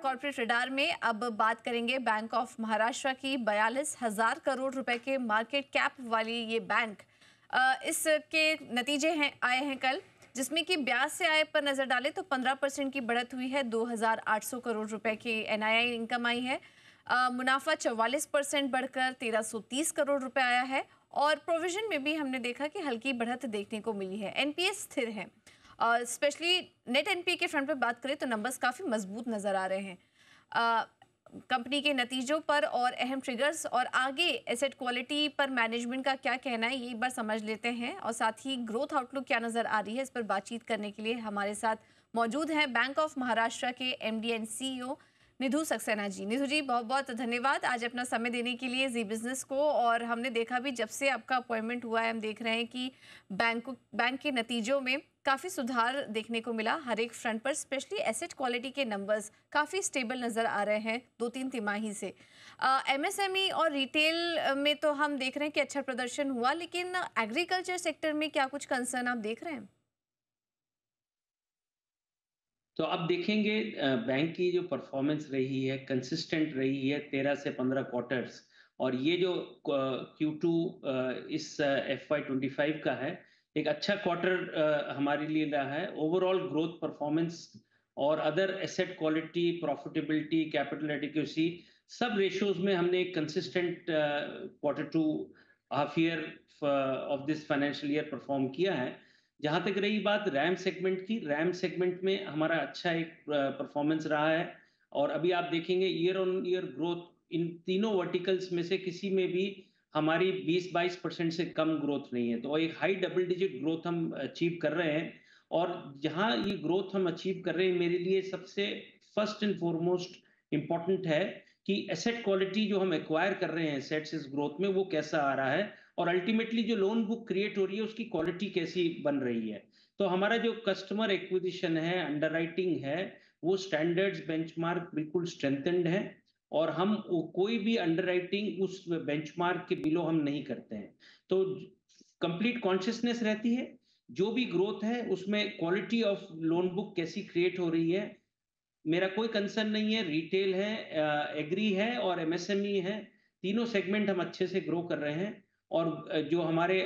Corporate radar में अब बात करेंगे बैंक ऑफ महाराष्ट्र की। 42,000 करोड़ रुपए के मार्केट कैप वाली ये बैंक, इसके नतीजे आए हैं कल, जिसमें कि ब्याज से आय पर नजर डालें तो 15% की बढ़त हुई है। 2,800 करोड़ रुपए की एनआईआई इनकम आई है। मुनाफा 44% बढ़कर 1,330 करोड़ रुपए आया है। और प्रोविजन में भी हमने देखा कि हल्की बढ़त देखने को मिली है। एनपीए स्थिर है। स्पेशली नेट एनपीए के फ्रंट पे बात करें तो नंबर्स काफ़ी मजबूत नज़र आ रहे हैं। कंपनी के नतीजों पर और अहम ट्रिगर्स और आगे एसेट क्वालिटी पर मैनेजमेंट का क्या कहना है, ये एक बार समझ लेते हैं। और साथ ही ग्रोथ आउटलुक क्या नज़र आ रही है, इस पर बातचीत करने के लिए हमारे साथ मौजूद हैं बैंक ऑफ महाराष्ट्र के MD and CEO Nidhu Saxena ji. Nidhu जी, बहुत बहुत धन्यवाद आज अपना समय देने के लिए जी बिजनेस को। और हमने देखा भी जब से आपका अपॉइंटमेंट हुआ है, हम देख रहे हैं कि बैंक के नतीजों में काफ़ी सुधार देखने को मिला हर एक फ्रंट पर। स्पेशली एसेट क्वालिटी के नंबर्स काफ़ी स्टेबल नज़र आ रहे हैं 2-3 तिमाही से। एमएसएमई और रिटेल में तो हम देख रहे हैं कि अच्छा प्रदर्शन हुआ, लेकिन एग्रीकल्चर सेक्टर में क्या कुछ कंसर्न आप देख रहे हैं? तो अब देखेंगे बैंक की जो परफॉर्मेंस रही है कंसिस्टेंट रही है 13 से 15 क्वार्टर्स। और ये जो Q2 इस FY25 का है, एक अच्छा क्वार्टर हमारे लिए रहा है। ओवरऑल ग्रोथ परफॉर्मेंस और other asset quality, profitability, capital adequacy, सब रेशियोज में हमने एक consistent Q2 half year of this financial year perform किया है। जहाँ तक रही बात रैम सेगमेंट की, रैम सेगमेंट में हमारा अच्छा एक परफॉर्मेंस रहा है। और अभी आप देखेंगे year on year growth in तीनों वर्टिकल्स में से किसी में भी हमारी 20-22% से कम ग्रोथ नहीं है। तो एक हाई डबल डिजिट ग्रोथ हम अचीव कर रहे हैं। और जहाँ ये ग्रोथ हम अचीव कर रहे हैं, मेरे लिए सबसे फर्स्ट एंड फॉरमोस्ट इम्पॉर्टेंट है कि एसेट क्वालिटी जो हम एक्वायर कर रहे हैं एसेट्स इस ग्रोथ में, वो कैसा आ रहा है। और अल्टीमेटली जो लोन बुक क्रिएट हो रही है उसकी क्वालिटी कैसी बन रही है। तो हमारा जो कस्टमर एक्विजिशन है, अंडरराइटिंग है, वो स्टैंडर्ड्स बेंचमार्क बिल्कुल स्ट्रेंथेंड है। और हम कोई भी अंडरराइटिंग उस बेंचमार्क के बिलो हम नहीं करते हैं। तो कंप्लीट कॉन्शियसनेस रहती है जो भी ग्रोथ है उसमें क्वालिटी ऑफ लोन बुक कैसी क्रिएट हो रही है। मेरा कोई कंसर्न नहीं है। रिटेल है, एग्री है और एमएसएमई है, तीनों सेगमेंट हम अच्छे से ग्रो कर रहे हैं। और जो हमारे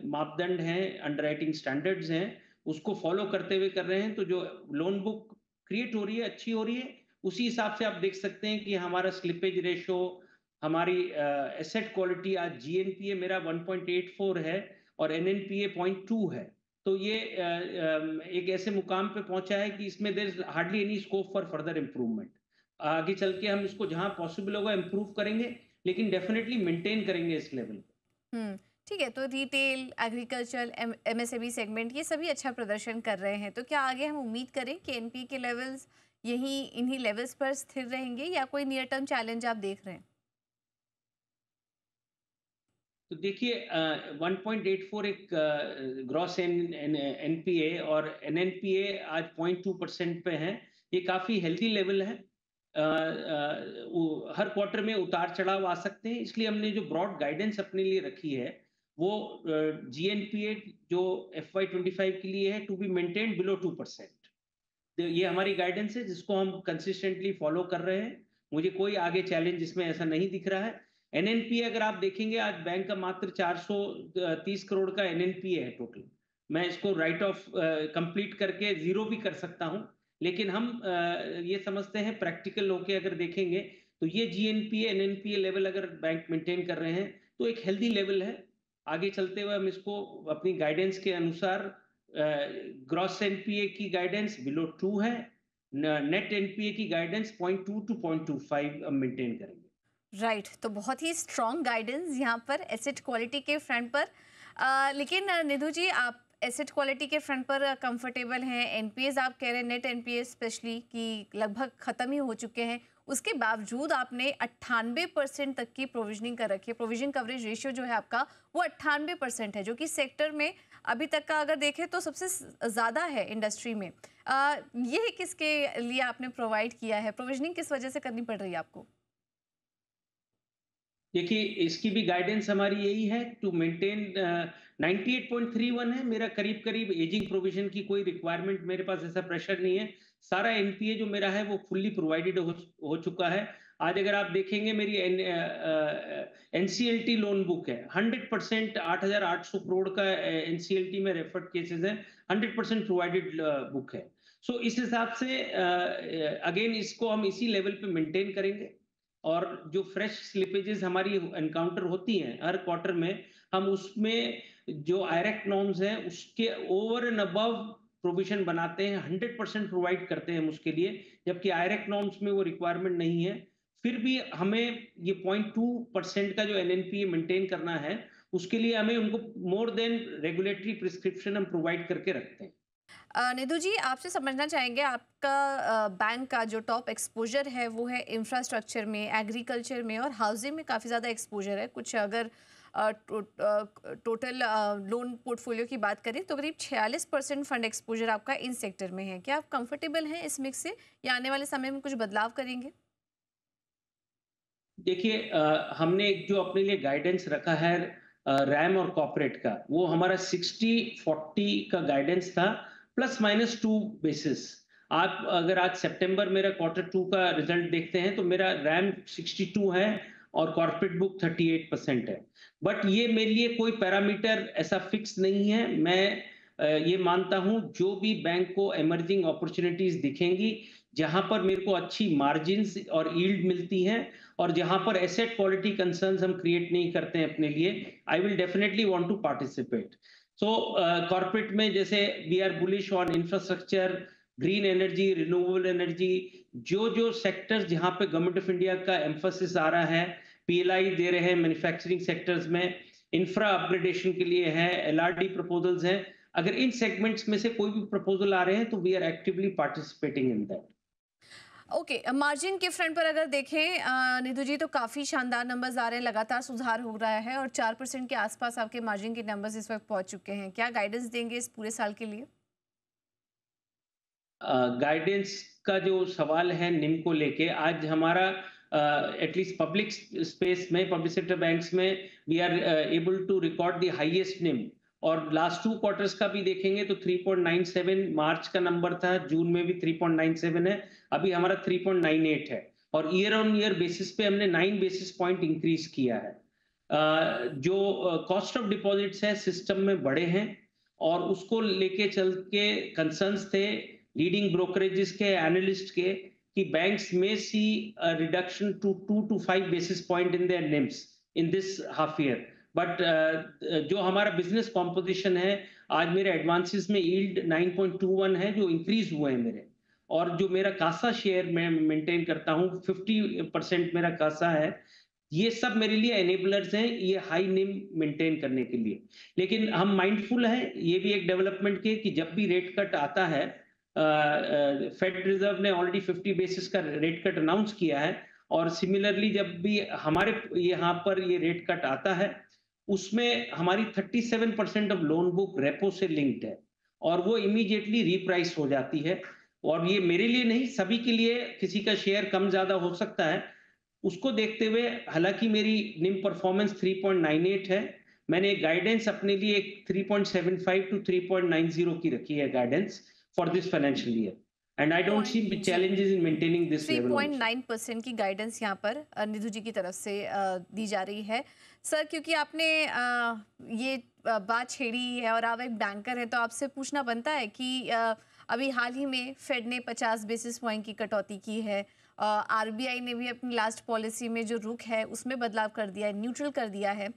मापदंड हैं, अंडरराइटिंग स्टैंडर्ड्स हैं, उसको फॉलो करते हुए कर रहे हैं। तो जो लोन बुक क्रिएट हो रही है अच्छी हो रही है। उसी हिसाब से आप देख सकते हैं कि हमारा स्लिपेज रेशो, हमारी एसेट क्वालिटी, आज जीएनपीए मेरा 1.84 है और एनएनपीए 0.2 है। तो ये एक ऐसे मुकाम पे पहुंचा है कि इसमें there is hardly any scope for further improvement. आगे चल के हम इसको जहां पॉसिबल होगा इम्प्रूव करेंगे, लेकिन डेफिनेटली मेंटेन करेंगे इस लेवल। हम्म, ठीक है। तो रिटेल, एग्रीकल्चर, एमएसएमई सेगमेंट ये सभी अच्छा प्रदर्शन कर रहे हैं, तो क्या आगे हम उम्मीद करें कि एनपी के लेवल्स यही इन्हीं लेवल्स पर स्थिर रहेंगे या कोई नियर टर्म चैलेंज आप देख रहे हैं? तो देखिए 1.84 एक ग्रॉस एनपीए और एनएनपीए आज 0.2% पे है। ये काफी हेल्दी लेवल है। हर क्वार्टर में उतार चढ़ाव आ सकते हैं, इसलिए हमने जो ब्रॉड गाइडेंस अपने लिए रखी है वो जीएनपीए जो FY25 के लिए है टू बी मेंटेन्ड बिलो 2%। तो ये हमारी गाइडेंस है जिसको हम कंसिस्टेंटली फॉलो कर रहे हैं। मुझे कोई आगे चैलेंज इसमें ऐसा नहीं दिख रहा है। एनएनपीए अगर आप देखेंगे, आज बैंक का मात्र 430 करोड़ का एनएनपीए है टोटल। मैं इसको राइट ऑफ कंप्लीट करके जीरो भी कर सकता हूं। लेकिन हम ये समझते हैं प्रैक्टिकल होके अगर देखेंगे तो ये जीएनपीए एनएनपीए लेवल अगर बैंक मेंटेन कर रहे हैं तो एक हेल्दी लेवल है। आगे चलते हुए हम इसको अपनी गाइडेंस के अनुसार, ग्रॉस एनपीए की गाइडेंस बिलो 2 है, नेट एनपीए की गाइडेंस 0.2 टू 0.25 मेंटेन करेंगे। राइट, तो बहुत ही स्ट्रॉन्ग गाइडेंस यहाँ पर एसेट क्वालिटी के फ्रंट पर। लेकिन निधु जी, आप एसेट क्वालिटी के फ्रंट पर कंफर्टेबल हैं। एनपीएस आप कह रहे हैं, नेट एनपीएस स्पेशली कि लगभग ख़त्म ही हो चुके हैं, उसके बावजूद आपने 98% तक की प्रोविजनिंग कर रखी है। प्रोविजन कवरेज रेशियो जो है आपका वो 98% है, जो कि सेक्टर में अभी तक का अगर देखें तो सबसे ज़्यादा है इंडस्ट्री में। ये किसके लिए आपने प्रोवाइड किया है? प्रोविजनिंग किस वजह से करनी पड़ रही है आपको? देखिए इसकी भी गाइडेंस हमारी यही है टू मेंटेन। 98.31 है मेरा, करीब करीब एजिंग प्रोविजन की कोई रिक्वायरमेंट मेरे पास ऐसा प्रेशर नहीं है। सारा एनपीए जो मेरा है वो फुल्ली प्रोवाइडेड हो चुका है। आज अगर आप देखेंगे मेरी एनसीएलटी लोन बुक है 100%, 8,800 करोड़ का एनसीएलटी में रेफर्ड केसेस है, 100% प्रोवाइडेड बुक है। सो इस हिसाब से अगेन इसको हम इसी लेवल पे मेंटेन करेंगे, और जो फ्रेश स्लिपेजेस हमारी एनकाउंटर होती हैं हर क्वार्टर में, हम उसमें जो आयरेक्ट नॉर्म्स हैं उसके ओवर एंड अबव प्रोविजन बनाते हैं, 100% प्रोवाइड करते हैं हम उसके लिए, जबकि आयरेक्ट नॉर्म्स में वो रिक्वायरमेंट नहीं है। फिर भी हमें ये 0.2% का जो एनएनपीए मेंटेन करना है, उसके लिए हमें उनको मोर देन रेगुलेटरी प्रिस्क्रिप्शन हम प्रोवाइड करके रखते हैं। निधु जी, आपसे समझना चाहेंगे आपका बैंक का जो टॉप एक्सपोजर है वो है इंफ्रास्ट्रक्चर में, एग्रीकल्चर में और हाउसिंग में काफ़ी ज़्यादा एक्सपोजर है। कुछ अगर टोटल लोन पोर्टफोलियो की बात करें तो करीब 46% फंड एक्सपोजर आपका इन सेक्टर में है। क्या आप कंफर्टेबल हैं इस मिक्स से, या आने वाले समय में कुछ बदलाव करेंगे? देखिए, हमने एक जो अपने लिए गाइडेंस रखा है रैम और कॉर्पोरेट का, वो हमारा 60-40 का गाइडेंस था, प्लस माइनस 2 बेसिस। आप अगर आज सितंबर मेरा क्वार्टर 2 का रिजल्ट देखते हैं तो मेरा रैम 62 है और कॉर्पोरेट बुक 38% है। बट ये मेरे लिए कोई पैरामीटर ऐसा फिक्स नहीं है। मैं ये मानता हूं जो भी बैंक को इमर्जिंग अपॉर्चुनिटीज दिखेंगी, जहां पर मेरे को अच्छी मार्जिन्स और यील्ड मिलती हैं, और जहां पर एसेट क्वालिटी कंसर्न्स हम क्रिएट नहीं करते हैं अपने लिए, I will definitely want to participate. So corporate में जैसे we are bullish on infrastructure, green energy, renewable energy, जो जो सेक्टर्स जहां पे गवर्नमेंट ऑफ इंडिया का एम्फोसिस आ रहा है, पीएलआई दे रहे हैं मैन्युफैक्चरिंग सेक्टर्स में, इंफ्रा अपग्रेडेशन के लिए है, एलआरडी प्रपोजल्स हैं। अगर इन सेगमेंट्स में से कोई भी प्रपोजल आ रहे हैं तो we are actively participating in that. Okay, margin के फ्रंट पर अगर देखें निधु जी, तो काफ़ी शानदार नंबर्स आ रहे हैं, लगातार सुधार हो रहा है और 4% के आसपास आपके मार्जिन के नंबर्स इस वक्त पहुंच चुके हैं। क्या गाइडेंस देंगे इस पूरे साल के लिए? गाइडेंस का जो सवाल है निम को लेके, आज हमारा एटलीस्ट पब्लिक स्पेस में, पब्लिक सेक्टर बैंक्स में, we are able to record the highest NIM. और लास्ट 2 क्वार्टर्स का भी देखेंगे तो 3.97 मार्च का नंबर था, जून में भी 3.97 है, अभी हमारा 3.98 है, और ईयर ऑन ईयर बेसिस पे हमने 9 बेसिस पॉइंट इंक्रीज किया है। जो कॉस्ट ऑफ डिपॉजिट्स है सिस्टम में बड़े हैं, और उसको लेके चल के कंसर्न्स थे लीडिंग ब्रोकरेजेस के, एनालिस्ट के, कि बैंक्स में see reduction to 2 to 5 basis point in their NIMs in this half year. But जो हमारा बिजनेस कॉम्पोजिशन है, आज मेरे एडवांसेस में यील्ड 9.21 है, जो इंक्रीज हुए हैं मेरे, और जो मेरा कासा शेयर मैं मेंटेन करता हूँ 50% मेरा कासा है। ये सब मेरे लिए एनेबलर्स हैं ये हाई निम मेंटेन करने के लिए। लेकिन हम माइंडफुल हैं ये भी एक डेवलपमेंट के, कि जब भी रेट कट आता है, फेड रिजर्व ने ऑलरेडी 50 बेसिस का रेट कट अनाउंस किया है, और सिमिलरली जब भी हमारे यहाँ पर ये रेट कट आता है, उसमें हमारी 37% ऑफ लोन बुक रेपो से लिंक्ड है, और वो इमीडिएटली रीप्राइस हो जाती है। और ये मेरे लिए नहीं, सभी के लिए, किसी का शेयर कम ज्यादा हो सकता है, उसको देखते हुए, हालांकि मेरी निम परफॉर्मेंस 3.98 है, मैंने गाइडेंस अपने लिए 3.75 to 3.90 की रखी है guidance for this financial year, and I don't see point जी, challenges in maintaining this level also. 3.9% की गाइडेंस यहाँ पर निधु जी की तरफ से दी जा रही है। सर, क्योंकि आपने ये बात छेड़ी है और आप एक बैंकर हैं, तो आपसे पूछना बनता है कि अभी हाल ही में फेड ने 50 बेसिस पॉइंट की कटौती की है, आरबीआई ने भी अपनी लास्ट पॉलिसी में जो रुख है उसमें बदलाव कर दिया है, न्यूट्रल कर दिया है।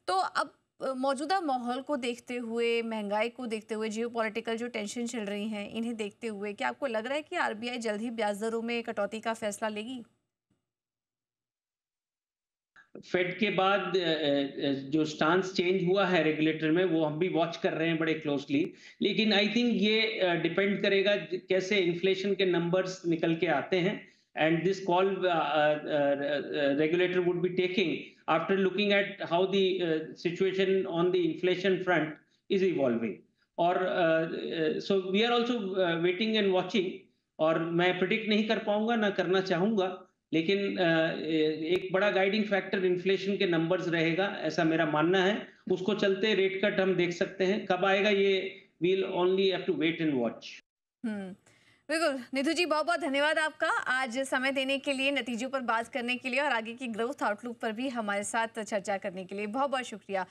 तो अब मौजूदा माहौल को देखते हुए, महंगाई को देखते हुए, जियोपॉलिटिकल जो टेंशन चल रही हैं, इन्हें देखते हुए क्या आपको लग रहा है कि आरबीआई जल्द ही ब्याज दरों में कटौती का फैसला लेगी? फेड के बाद जो स्टांस चेंज हुआ है रेगुलेटर में, वो हम भी वॉच कर रहे हैं बड़े क्लोजली। लेकिन आई थिंक ये डिपेंड करेगा कैसे इन्फ्लेशन के नंबर्स निकल के आते हैं, and this call regulator would be taking after looking at how the situation on the inflation front is evolving. और so we are also waiting and watching, और मैं प्रिडिक्ट नहीं कर पाऊंगा, ना करना चाहूंगा, लेकिन एक बड़ा गाइडिंग फैक्टर इन्फ्लेशन के नंबर्स रहेगा, ऐसा मेरा मानना है। उसको चलते रेट कट हम देख सकते हैं, कब आएगा ये we'll only have to wait and watch. Hmm बिल्कुल निधु जी, बहुत बहुत धन्यवाद आपका आज समय देने के लिए, नतीजों पर बात करने के लिए और आगे की ग्रोथ आउटलुक पर भी हमारे साथ चर्चा करने के लिए बहुत बहुत शुक्रिया।